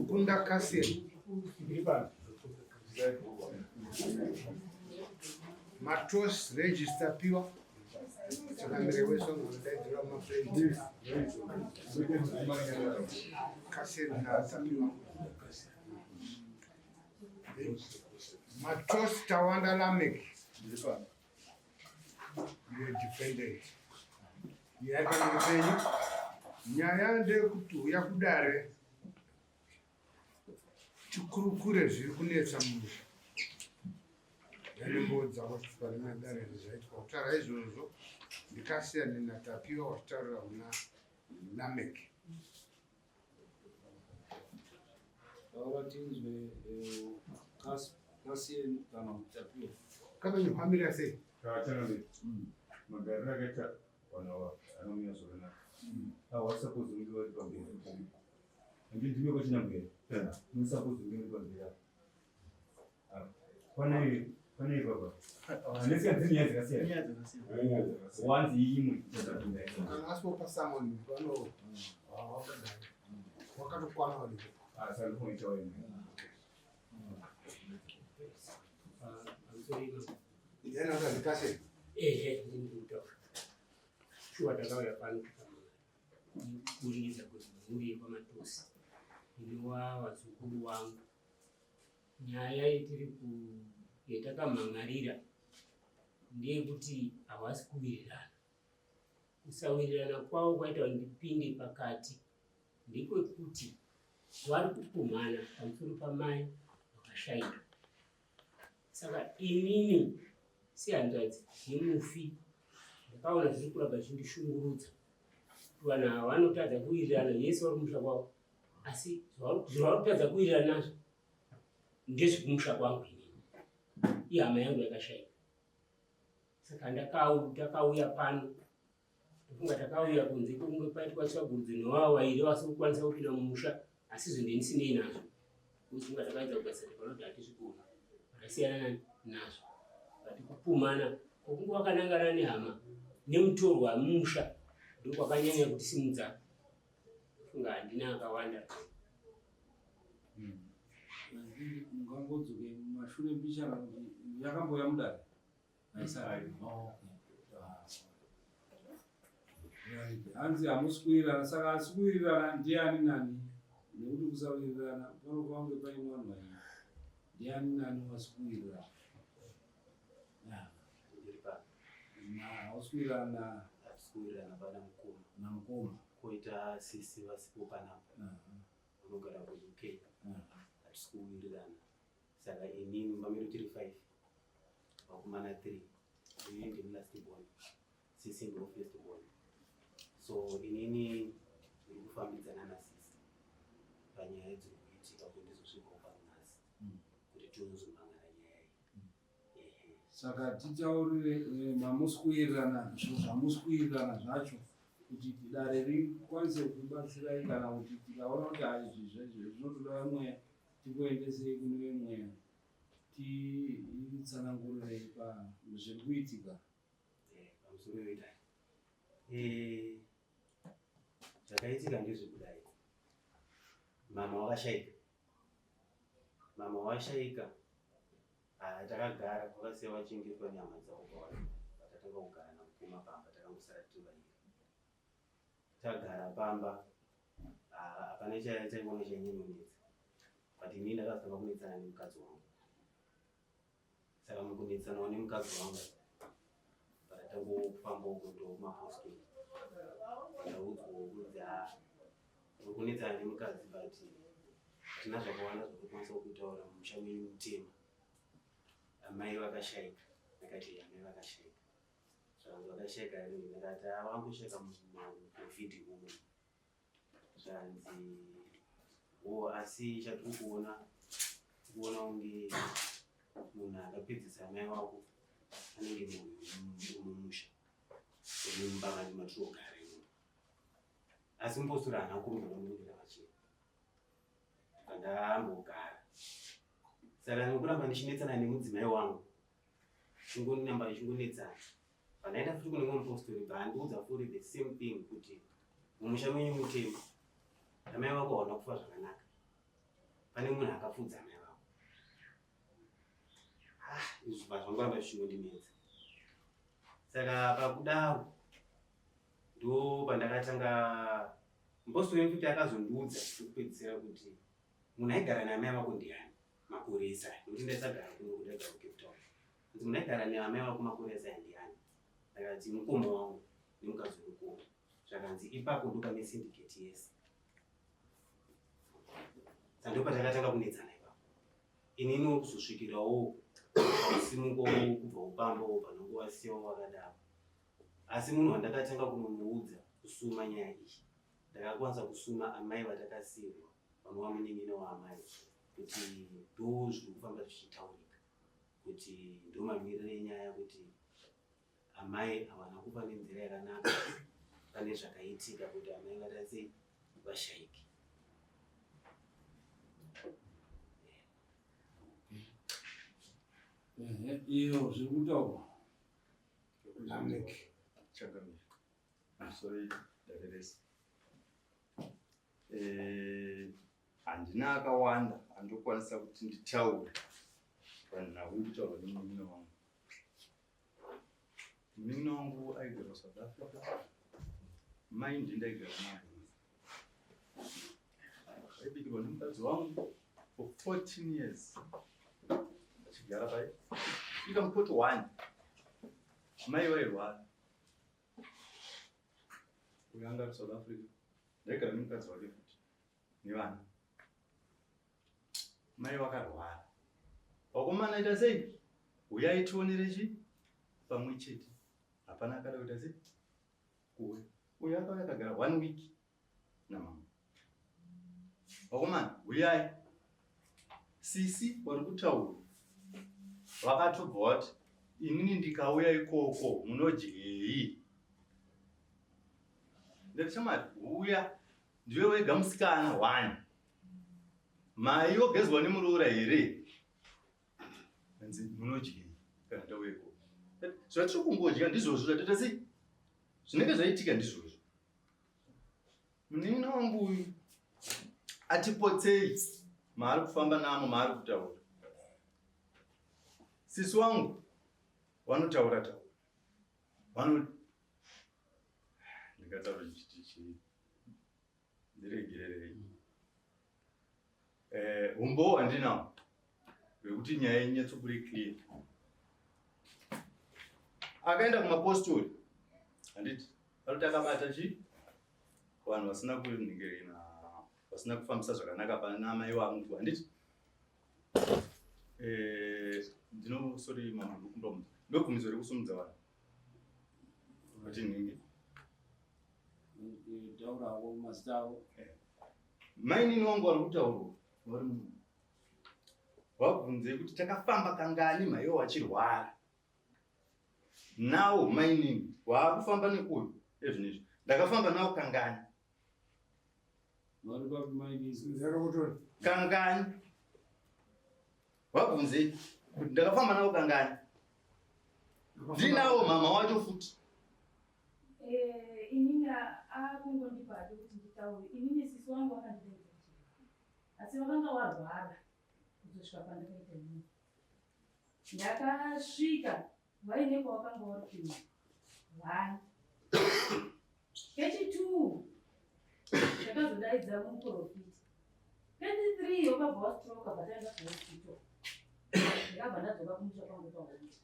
kunda kaseni matos register piwa chakamereweso ngondaidzira mafrendi kaseni natapiwa matos tawanda lamek ndiyo dependent yakanikepenyu nyaya ndekuti uya kudare tikurukure zviri kunetsa musha yanembodza kwatiparinadare zvaitwa kutaura izvozvo ndikasiyana natapiwa wataurira una lamek tinzwe kasiyeni kana kutapiwa kamanyuhamira sei magari akaita vanhu anomira zvakanaka hawasapozvi kunge vari pamberi hange ndime kwachinamberi unosapozvi kunge uri pamberi panei baba nesikadzinyaya dzakasiyana wanzi imwe kana asipopa samoni vano wakatokwana vadiko sandifoita waine yanazandikasei shuwa takauya pano kuburikidza kuti mhuri kwamatosi inowa vazukuru wangu nyaya yatakamhangarira ndeyekuti havasi kuwirirana. Kusawirirana kwavo kwaita ndipinde pakati ndekwekuti vari kupumhana pamusoro pamai vakashaika. Saka inini sehanzvadzi yemufi ndakaona zviri kuramba zvindishungurudza kuti vanhu ava vanotadza kuwirirana yese vari kumusha kwavo, asi zvavari kutadza kuwirirana nazvo ndezvekumusha kwangu inini ihama yangu yakashaika. Saka takauya pano ndofunga takauya kunze kumwe paitwa tsvagurudzi novavo vairi vasiri kukwanisa kupinda mumusha, asi izvo ndenisinei nazvo kufunga takaedza kugasira panoti hatizvikona vakasiyana nazvo vati kupumhana kwokunge wakanangana nehama nemutorwa wemusha ndokwakanyanya kutisimudza. Funga handina akawanda. Mungangodzoke mumashure mbichana kuti yakamboya mudare hanzi hamusi kuwirirana. Saka asi kuwirirana ndiani nani, nekuti kusawirirana panofange paine vanhu vairi. Ndiani nani wasi kuwirirana? Hausi kuwirirana pana mukoma namukoma koita sisi vasipo panapa vanogara kuUK hatisi kuwirirana. Saka inini mbamiro tiri 5 vakomana 3 inini ndini last born, sisi ndo first born. So inini ndiri kufambidzana nasisi panyaya dziri kuitika kuti ndizosvikawo panhasi kuti tiozomhangana nyaya iyi. Saka titaurire mamusi kuwirirana, zvinhu zvamusi kuwirirana zvacho kuti dare rikwanise kubatsirai, kana kuti tikaona kuti haizvi zvinotoda vamweya tikuendesei kune vemweya, titsanangurirei zviri kuitika pamusoro wedai. Zvakaitika ndezvekudai, mama wakashaika. Takagara kwakasiya vachingetwa nyama dzavo kwavari, patatanga kugara namukoma pamba, takangosara tiri vairi. Tagara pamba, hapana chaiona chainyanyonetsa, but inini ndakazotanga kunetsana nemukadzi wangu. Saka mukunetsanawo nemukadzi wangu patatangofamba uko ndomahostel, ndaudzwawo kuti uri kunetsana nemukadzi but hatina zvakawanda zvokukwanisa kutaura mumusha menyu mutema. Amai vakashaika. Ndakati amai vakashaika. Zvanzi vakashaika here? Ndakati vangosheka muvhidhi umwe. Zvanzi asi chatiri kuona unge munhu akapedzisa amai wako anenge mumusha nemumbavani matinogara ino, asi mupostura haana kurumba nomunongera vachena. Ndambogara. Saka nokuramba ndichinetsana nemudzimai wangu chingonamba ichingonetsana, pandaenda futi kune mumwe mupostori paandiudza futi the same thing, kuti mumusha menyu mutema amai vako hawana kufa zvakanaka. pane munhu akafudza mai vavo. Izvi zvangoramba zvichingondinetsa. Saka pakudaro ndo pandakatanga mbostori kuti akazondiudza kupedzisira kuti munhu aigara namai vako ndiani makore esai, nokuti ndaisagara kuno kudagara kuCape Town. Kuti munhu aigara namai vako makore esai ndiani? Ndakati mukoma wangu nemukadzi mukoma. Zvakanzi ipapo ndo pane syndicate yese. Saka ndo patakatanga kunetsana ipapo. Inini kuzosvikirawo simuko kubva upambo panonguva siyawo wakadaro. Asi munhu wandakatanga kunomuudza kusuma nyaya iyi, ndakakwanisa kusuma amai vatakasiyirwa panova munin'ina waamai, kuti ndo zviri kufamba zvichitaurika, kuti ndo mamiriro enyaya kuti amai havana kuva nenzira yakanaka, pane zvakaitika kuti amai vatasei vashayike. Iyo zviri kutaurwa Lamek. Chagamira. I'm sorry, Daderesi. Handina akawanda andokwanisa kuti nditaure panhau kutaura nemunin'ina wangu. Munin'ina wangu aigara South Africa. Mai ndaigara naye. Aibikirwa nemukadzi wangu for 14 years. Achigara pai. Ika mukoti 1. Mai vairwara. Uyanga ari South Africa. Ndaigara nemukadzi wake futi nevana. Mai vakarwara. Vakomana ita sei? Uyai tionere chi pamwe chete. Hapana akada kuita sei? Kuwe. Uya akagara 1 week namama. Vakomana, uyai. Sisi wari kutaura. Vakatobva vati inini ndikauya ikoko munodyei. Ndichamati uya ndiwe wega musikana 1. Mai wogezwa nemuroora here? Hanzi munodyei kana ndauya ikoko. Zvatiri kungodya ndizvozvo zvatata sei? Zvinenge zvaitika ndizvozvo. Munin'ina wangu uyu atipotsei maari kufamba namo maari kutaura. Sisi wangu vanotaura ndingataura chitichi ndiregererei. Umbowo handinawo hwekuti nyaya inyatsokuri clear. Akaenda kumapostori handiti vanoti akabata chi vanhu vasina kunhingerina, vasina kufambisa zvakanaka pana mai vangu handiti. Sorry mambo ndokumba ndogumiso rekusumudza vanhu kuti nhingi taurawo mazita avo. Mainini wangu vari kutaurwa vari munhu wabvunzei kuti takafamba kangani maiwo wachirwara. Nawo mainini waakufamba neuyu ezvinezvi ndakafamba nawo kangani. Vari papi mainini? Kangani. Wabvunzei kuti ndakafamba nawo kangani. Ndinawo mama wacho futi. Inini akungondibhate kuti nditaure. Inini sisi wangu wakandidaidzira asi vakanga warwara kuzosvika pandakaita inini. Ndakasvika vaine kwavakanga vari kuenda 1. Kechi2 ndakazodaidza muprofiti. Kechi3 wakabva wastroka pataenda kuhospital. Ndakabva ndadzoka kumusha kwangu pahondi.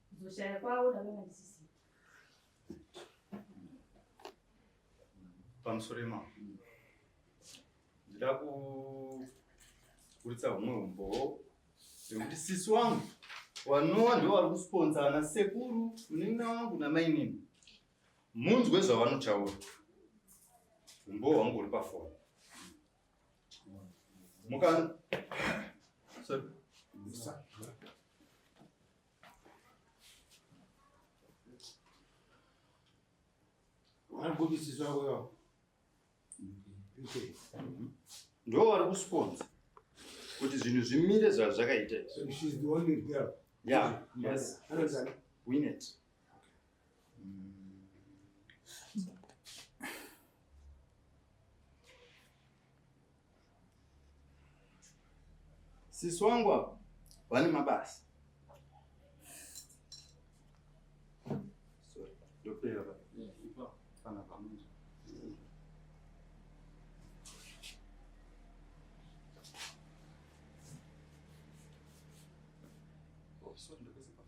Kuzoshaya kwavo ndakanga ndisisi. Pamusoro mama ndida kukuritsa humwe umbowo hwekuti sisi wangu vanova ndo vari kusponsa ana sekuru munin'ina wangu namainini. Munzwe zvavanotaura. Umbowo hwangu uri pafoni. Ndo vari kusponsa kuti zvinhu zvimire zvazvakaita. So she's the only girl. Yeah, yes. Win it. Sisi wangu vane mabasa. Sorry, ndopera pa. Ipa pana pamoja. Oh, sorry, ndopesa pa.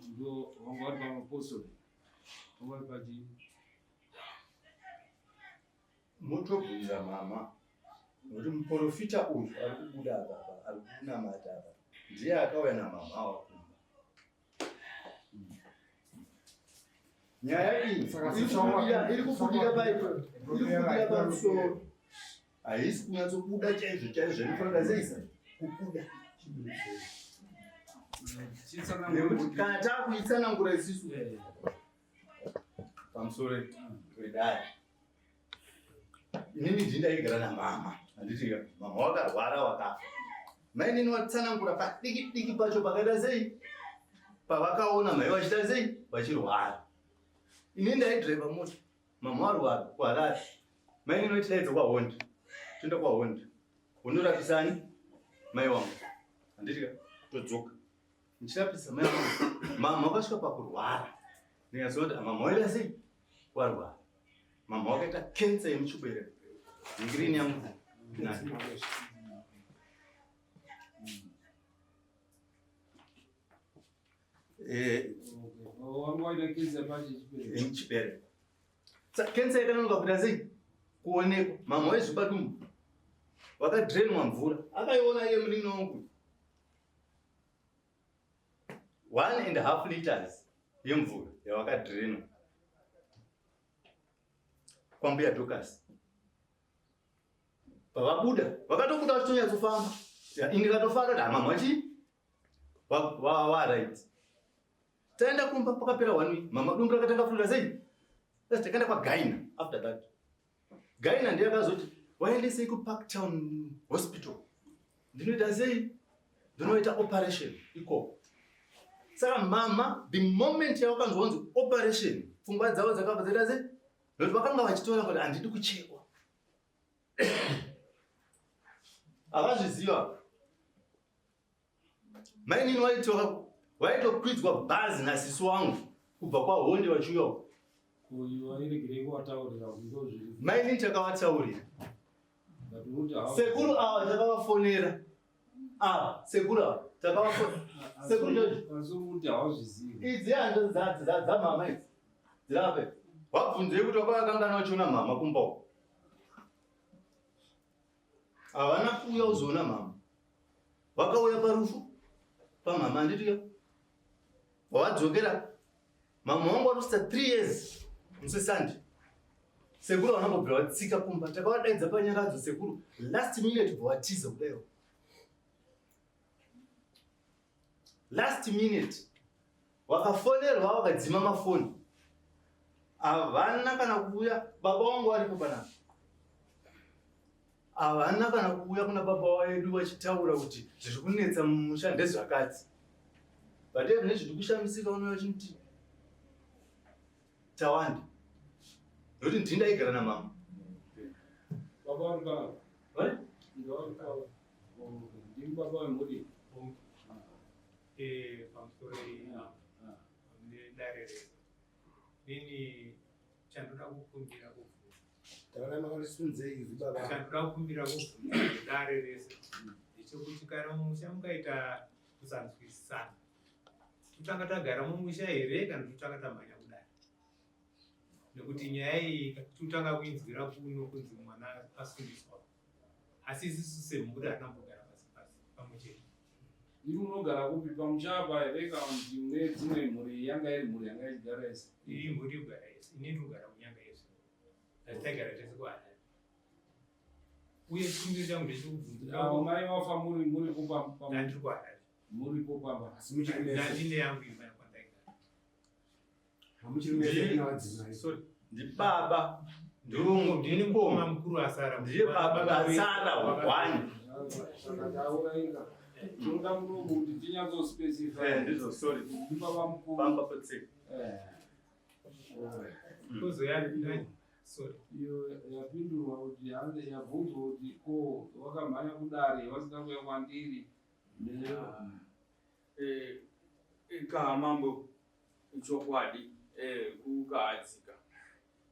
Ndio wangu watu wameposto. Wangu paji. Mutobvunza mama kuti muprofita uyu ari kubuda apa ari kunamata apa ndiye akauya namama wakumba. Nyaya iyi iri kubudira pamusoro, haisi kunyatsobuda chaizvo chaizvo. Inofanira sei kubuda nekuti kana takuitsanangura isisu pamusoro pedare. Inini ndindaigara namama, handiti mama wakarwara wakafa. Mainini watsanangura padiki diki pacho pakaita sei, pavakaona mai vachiita sei vachirwara. Inini ndaidhireva mota, mama warwara kuHarare. Mainini vachitaidza kwaHondi, toenda kwaHondi unorapisani mai wangu, handiti todzoka ndichirapisa mai wangu. Mama wakasvika pakurwara, ndikaziva kuti mama waita sei warwara. Mama wakaita kensa yemuchibereko. Ngirini yangu nani? Wangu waita kensa pachi yemuchibereko. Saka kensa yakanonoka kuita sei kuonekwa. Mama wezvibadumbu wakadhirenwa mvura, akaiona iye munin'ina wangu 1.5 liters yemvura yawakadhirenwa kwambuya Dhokasi. Pavabuda vakatobuda vachitonyatsoofamba. Ini ndikatofara kuti mama wachi right. Taenda kumba pakapera 1 week. Mama dumbu rakatanga kuita sei? Sasa takaenda kwaGaina after that. Gaina ndiye akazoti waendesei kuParktown Hospital. Ndinoita sei? Ndinoita operation iko. Saka mama the moment yawakanzwa operation, pfungwa dzavo dzakabva dzaita sei? Nokuti vakanga vachitora kuti handidi kuchekwa. Havazviziva. Mainini waitokwidzwa bhazi nasisi wangu kubva kwaHondi vachiuya. Mainini takavataurira. Sekuru ava takavafonera. Sekuru ava takavafonera. Sekuru George. Idzi hanzo dzamama idzi. Dzirape. Wabvunzei kuti wakakangana wachiona mama kumba uko. Havana kuuya kuzoona mama. Vakauya parufu pamama handiti wavadzokera. Mama wangu wanosvitsa 3 years musesandi. Sekuru vanambobvira vatsika kumba. Takavadaidza panyaradzo sekuru. Last minute vatiza kudaiwo. Last minute wakafonerwa wakadzima mafoni. Havana kana kuuya. Baba wangu varipo panapa. Havana kana kuuya kuna baba wedu vachitaura kuti zviri kunetsa mumusha ndezvakati. Vateve nezviri kushamisika unouya vachiti tawanda. Nokuti ndindaigara namama. Baba wangu ndimi baba wemhuri. Pamusoro nedare resu. Nini chandoda kukumbira kuvhura. Chandoda kukumbira kuvhura dare resu. Ndechekuti kana mumusha mukaita kusanzwisisana, totanga tagara mumusha here kana totanga tamhanya kudare. nekuti nyaya iyi tutanga kuinzwira kuno kunzi mwana asundiswa asi isisu semhuri atambogara pasi pamwe chete. Iri munogara kupi pamuchapa here kana kuti mune dzimwe mhuri yanga iri mhuri yanga ichigara yese? Iri mhuri kugara yese, ini ndikugara kunyanga yese asi taigara tese kuhana uye chikumbiro changu ndechekubvunza mai wafa muri kupa ndandiri kuhana muri kupamba asi muchiri ndine yangu imba kwandaigara hamuchiri mese kuna wadzimai. Sorry, ndibaba ndini mukoma mukuru asara ndiye baba vasara wawani. Tinoda muromo kuti tinyatsospecify. Ndizvo sorry. Baba mukuru. Pamba potseka. kozoya sorry. Iyo yapindurwa kuti yabvunzwa kuti ko wakamhanya kudare wasina kuya kwandiri. Ikamambo chokwadi kukadzika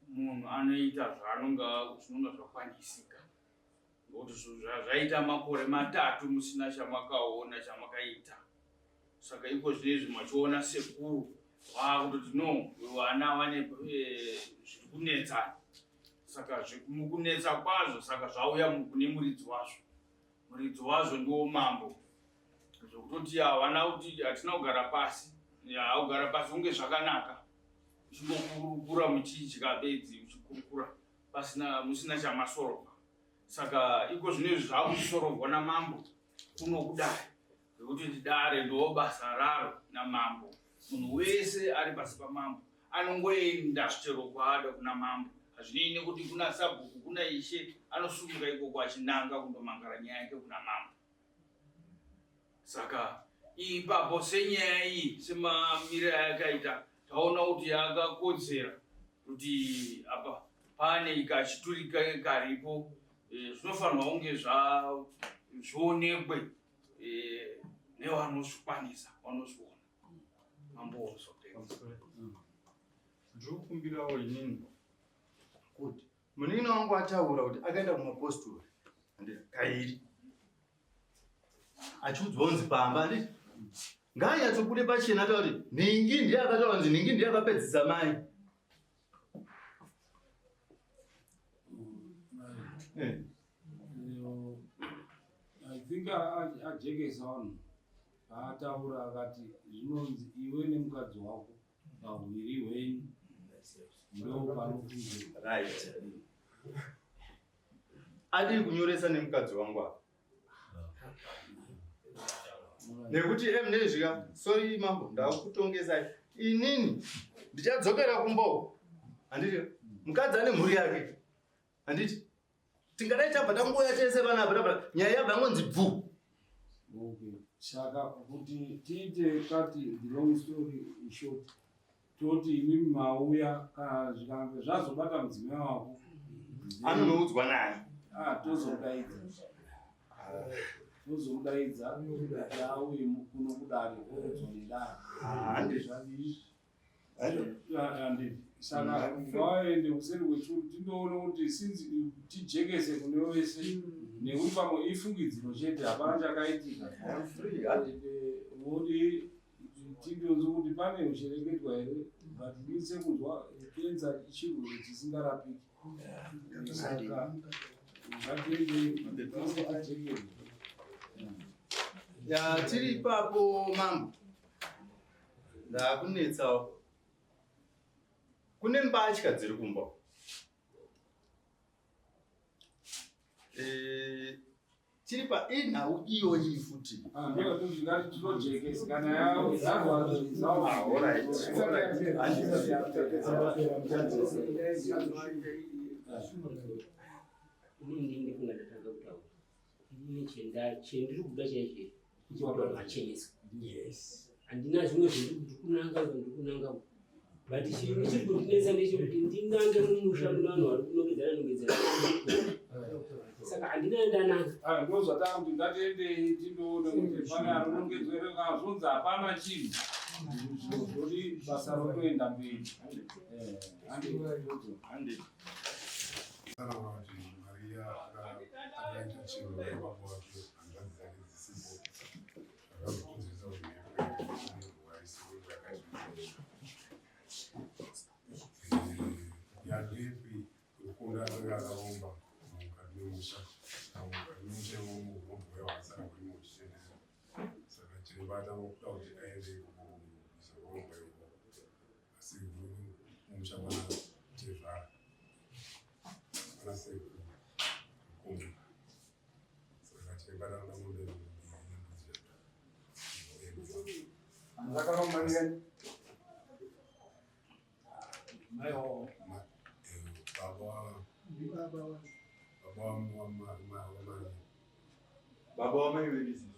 munhu anoita zvinonga zvakwanisika ngokuti zvaita makore 3 musina chamakaona chamakaita saka iko zvinezvi machiona sekuru vakutoti no vana vane zviri kunetsa saka mukunetsa kwazvo saka zvauya kune muridzi wazvo ndiwo mambo zvokutoti havana kuti hatina kugara pasi kugara pasi kunge zvakanaka uchingokurukura muchidya bedzi uchikurukura musina chamasorova saka iko zvinezvi zvakusorovwa namambo kuno kudare zvekuti dare ndo basa raro namambo munhu wese ari pasi pamambo anongoenda chero kwaada kuna mambo hazvinei nekuti kuna sabhuku kuna ishe anosumuka ikoko achinanga kundomangara nyaya yake kuna mambo saka ipapo senyaya iyi semamiriro ayakaita taona kuti yakakodzera kuti apa pane ikachiturika karipo zvinofanirwa kunge zvionekwe nevanozvikwanisa vanozviona mambo ndikukumbirawo inini kuti munini wangu ataura kuti akaenda kumapostori kairi achiudzwa pamba anditi ngaanyatsobude pachena ata kuti ningi ndiye akataura kuti ningi ndiye akapedzisa mai. I think ajekesa vanhu ataura akati zvinonzi iwe nemukadzi wako pahwiri hwenyu ndo panofungira. Right. Adiri kunyoresa nemukadzi wangu apa nekuti munezvika sorry mambo ndakutongezai inini ndichadzokera kumbo handiti mukadzi ane mhuri yake handiti tingadai tabva tangoya tese vana apa nyaya yabva yangonzi bvu. Okay, saka kuti tiite kati the long story short toti imimi mauya kana zvikange zvazobata mudzimai wako anonoudzwa naye tozomudaidza kuti auye kuno kudare ozonedare saka vaende kuseri kwechuru tindoona kuti sinzi tijekese kune wese nekuti pamwe ifungidziro chete hapana chakaitika modi tindonzo kuti pane uchereketwa here but ndise kunzwa kenza chirwere chisingarapiki saka ngatiende ya tiri ipapo mambo ndakunetsawo kune mbatya dziri kumba tiri painhau iyonyi futi inini ndifunga ndatanga kutaura inini chendiri kuda chaiche ichiwapa machenyesa handina zvimwe zviri kuti kunanga ndikunanga but chiri kutinesa ndechekuti ndinange mumusha muna vanhu vari kunongedzana saka handina ndananga ndozvatanga kuti ngatiende tindoona kuti pane anonongedzere zvonzi hapana chinhu zvoti basa rotoenda mberi Maria akaita chinhu nebaba wake hanzvadzi dzake dzisipo zvakazokonzeresa kuti umshabana tevhara ana sekuru kumba saka tikabarana munde Zakaromani Mayo baba wamaiwedisi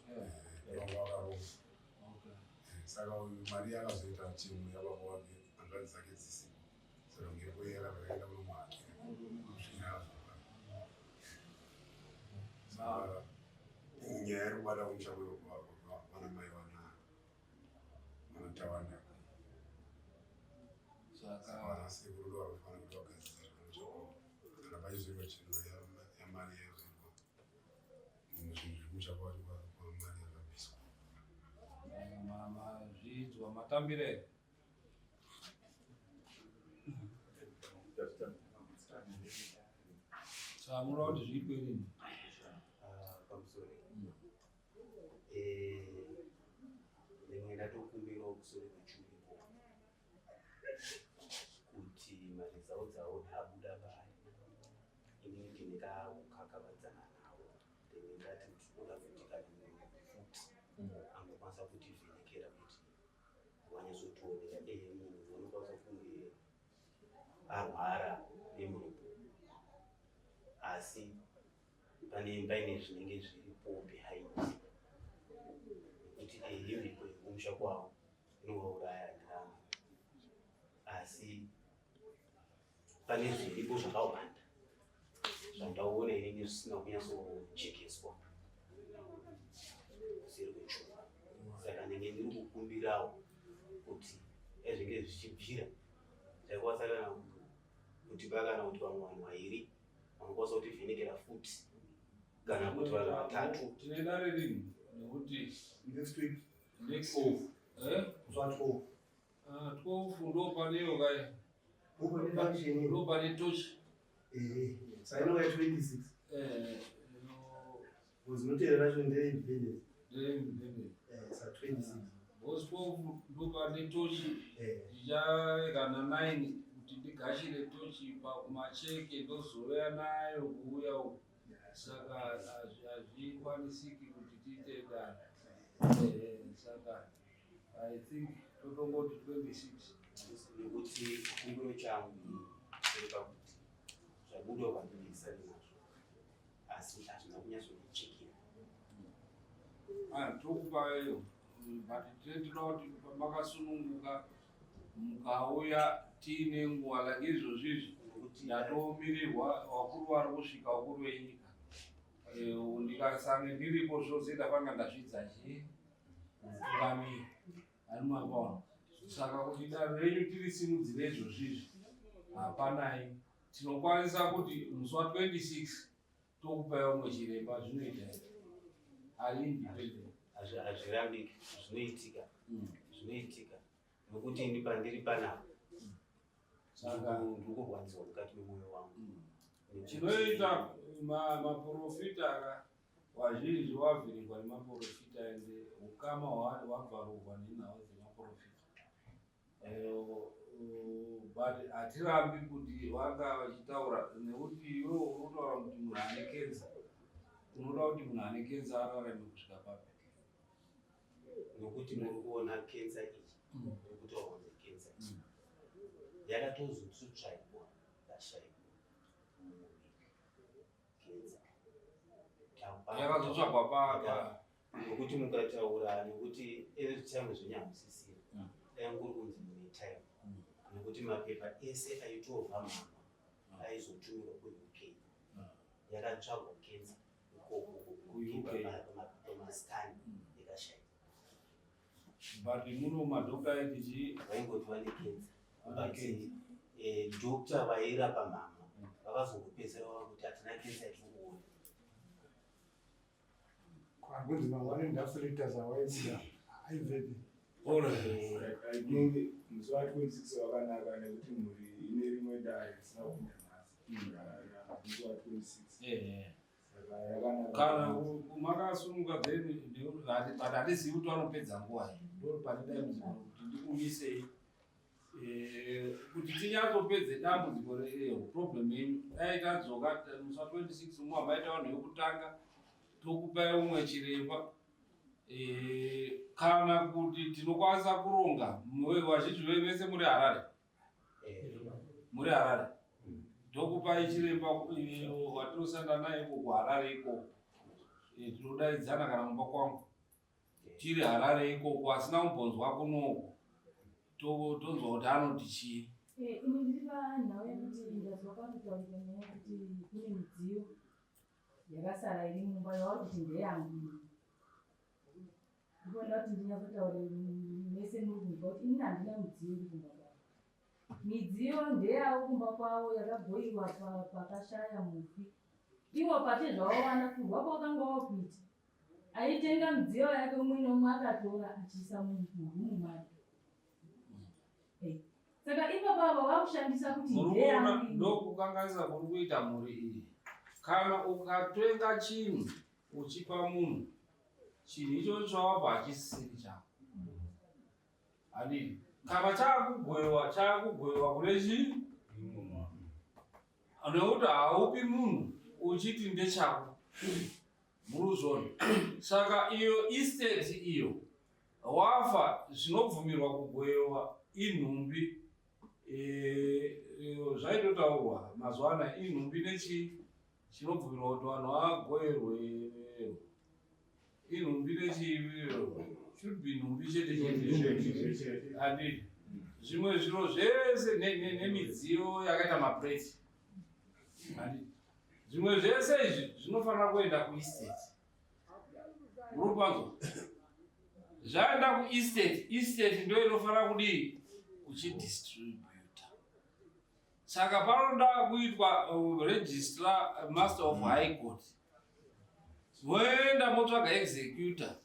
saka uyu mari yakazoita chimu yababa wake hanzvadzi dzake dzisipo saka ngepo yakazvaenda munomwake saka nyaya yekubata kumushambo vana mai vanatawanda saka sekuru ndo vanofanira kuti vagadzira zvakanaka kana paizoiva chino yamari yazoitwa zvinhu zviri kumushambo wacho mari yakabviswa zviidzwa matambire samura kuti zviitwe rini pamusoro rimwe ndatokumbirawo kusore kwechuripo kuti mari dzawo abuda paya inini ndinekakakavadzana nawo ndenge ndati tinoda kuti kana munhu futi angokwanisa kutivhenekera kuti wanyazotionera munhu unokwanisa kunge arwara nemhepo asi paine zvinenge zviripo behind nekuti imhepo yekumusha kwawo inovauraya ndirama asi pane zviripo zvakawanda zvandaona inenge zvisina kunyatsojekeswa kuseri kwechuma saka ndenge ndiri kukumbirawo kuti ezvinge zvichibvira zvaikwanisa kana kuti pakana kuti vamwe vanhu vairi vanokwanisa kutivhenekera futi kana kuti vanhu vatatu tine dare rini nekuti Next week. next week 12 ndo paneyo kaya ndo pane tochi Saino ya 26. Uzinoteera racho ndeyindependence. Sa 26. Boss 12 ndo pane tochi tichaekana 9 kuti ndigashire tochi pamacheke ndozouya nayo kuuya uku saka hazvikwanisiki kuti tiite dare saka I think totongoti 26 nekuti kumbiro changu pakuti zvabuda pandinoisari nazvo asi hazvina kunyatsochekera tokupayo but tinoda kuti makasununguka mukauya tiine nguva like izvozvizvi ndatomirirwa vakuru vari kusvika vakuru venyika ndikasange ndiripo zvose ndapanga ndazvidza ungamira ari mapaona saka kuti danho renyu tirisimudzire izvozvizvi hapanai tinokwanisa kuti musi wa26 tokupai umwe chiremba zvinoita ari independent hazvirambiki zvinoitika nokuti ini pandiri panapo saka ndikurwadziwa mukati memwoyo wangu chinoita maprofita wazhinji wavhiringwa nemaprofita ende ukama hwabvarurwa nenhau dzemaprofita but hatirambi kuti vanga vachitaura nekuti iwe unotaura kuti munhu ane kenza unoda kuti munhu ane kenza ararame kusvika papi nokuti muri kuona kensa iyi nekutaurwa nekensa iyi yakatozotsvaigwa yashaigwa kensa yakazotsvagwa papa nokuti mukataura nekuti ezvichange zvenyamusisira dainguri kunzi mune time nekuti mapepa ese aitorwa mama aizotumirwa kuuk yakatsvagwa kensa ikokopamaskani yakashaika but muno madhokta aitichi vaingoti vane kensa but dhokta vairapa mama vakazongopedzera vava kuti hatina kensa yatikuona Kwangunzi mangwani ndafurita zawaidira. Aivhepi. Inenge musi wa26 wakanaka nekuti mhuri ine rimwe dare risina kupinda nhasi musi wa26 saka yakanaka kana makasununguka dzeni but hatizivi kuti vanopedza nguva iyi ndori pane dambudziko kuti ndikumisei kuti tinyatsopedze dambudziko problem yenyu dai tadzoka musa 26 umwe maita vanhu yokutanga tokupai umwe chiremba kana kuti tinokwanisa kuronga vazhinji vese muri Harare tokupai chiremba watinosanda naye kuHarare ikoko tinodaidzana kana mumba kwangu tiri Harare ikoko asina mumbonzwa kunoko tonzwa kuti anoti chii. Ini ndiri panhau yekuti ndazwa pakutaurika nyaya yekuti kune midziyo yakasara iri mumba yavari kuti ndeyangu. Ndinoda kuti ndinyazotaure mese muri kumba kuti ini handina midziyo iri kumba kwavo. Midziyo ndeyavo kumba kwavo yakagoyiwa pakashaya mufi. Ivo pate zvavawana kurwa kwakanga wakuita. Aitenga midziyo yake umwe nomwe akatora achiisa murumu make. Saka ipo baba vakushandisa kuti ndeyangu ndokukanganisa kuri kuita muri iyi. Kana ukatenga chinhu uchipa munhu chinhu icho chavabva achisisiri chako adini kana chakugoyiwa kune chii nekuti haupi munhu uchiti ndechako muruzvono. Saka iyo estate iyo wafa zvinobvumirwa kugoyiwa inhumbi zvaitotaurwa mazuva anaya inhumbi nechi chinobvumirwa kuti vanhu vagoyerwe inhumbi should be nhumbi chete handidi zvimwe zviro zvese nemidziyo yakaita maplate handidi zvimwe zvese izvi zvinofanira kuenda kuestate murupanzo zvaenda kuestate ndo inofanira kudii kuchidistributa. Saka panoda kuitwa registrar master of high court moenda motsvaga executor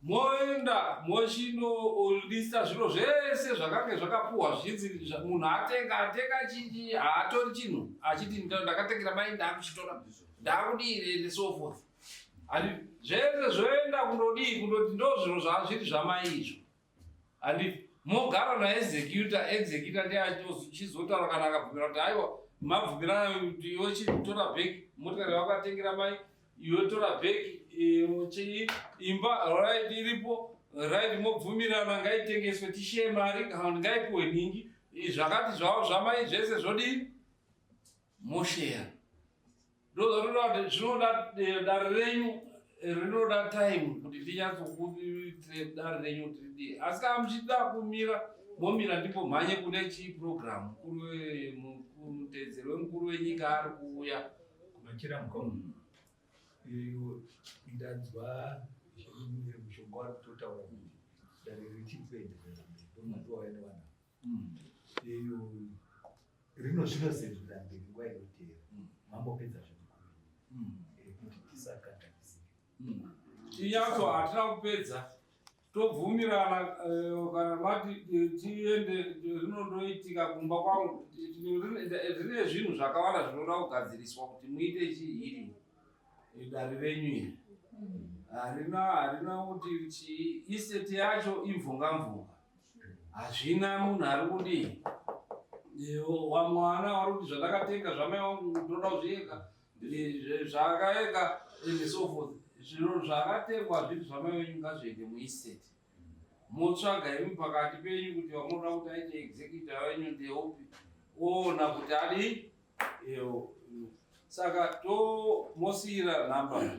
moenda mochindolista zviro zvese zvakange zvakapuhwa zvinzi munhu atenga chichi haatori chinhu achiti ndakatengera mai ndakuchitora ndakudii and so forth. Handi zvese zvoenda kundodii kundoti ndo zvinhu zvazviri zvamai izvo handi mogara naexecutor ndiye achizotaura kana akabvumira kuti aiwa mabvumirana kuti iwe chitora bheki motikari wakatengera mai iwe tora bheki imba right iripo right mobvumirana ngaitengeswe tishiye mari kana ngaipiwe ningi zvakati zvavo zvamai zvese zvodii moshera. Ndozvatoda kuti zvinoda dare renyu rinoda time kuti tinyatsokuitire dare renyu kuti asi kana muchida kumira momira ndipo mhanye kune chiprogramu mutedzeri wemukuru wenyika ari kuuya kumachira mukomo iyo ndanzwa zviri mushonga wari kutotaura kuti dare richiri kuenderera mberi ndomati waenda iyo zvinosenzera mberi nguva inotera mambopedza zvekukuini kuti tisakanganisire inyatso hatina kupedza tobvumirana kana mati tiende rinondoitika kumba kwangu rine zvinhu zvakawanda zvinoda kugadziriswa kuti muite chihiri dare renyu iri harina kuti estate yacho imvunga hazvina munhu ari kudii wamwana wari kuti zvandakatenga zvamai wangu ndoda kuzvieka zvakaeka and so forth. Zviro zvakatengwa zviri zvamai wenyu ngazviende muestate motsvaga imi pakati penyu kuti vamunoda kuti aite executor wenyu ndeupi oona kuti adi saka mosiyira nhamba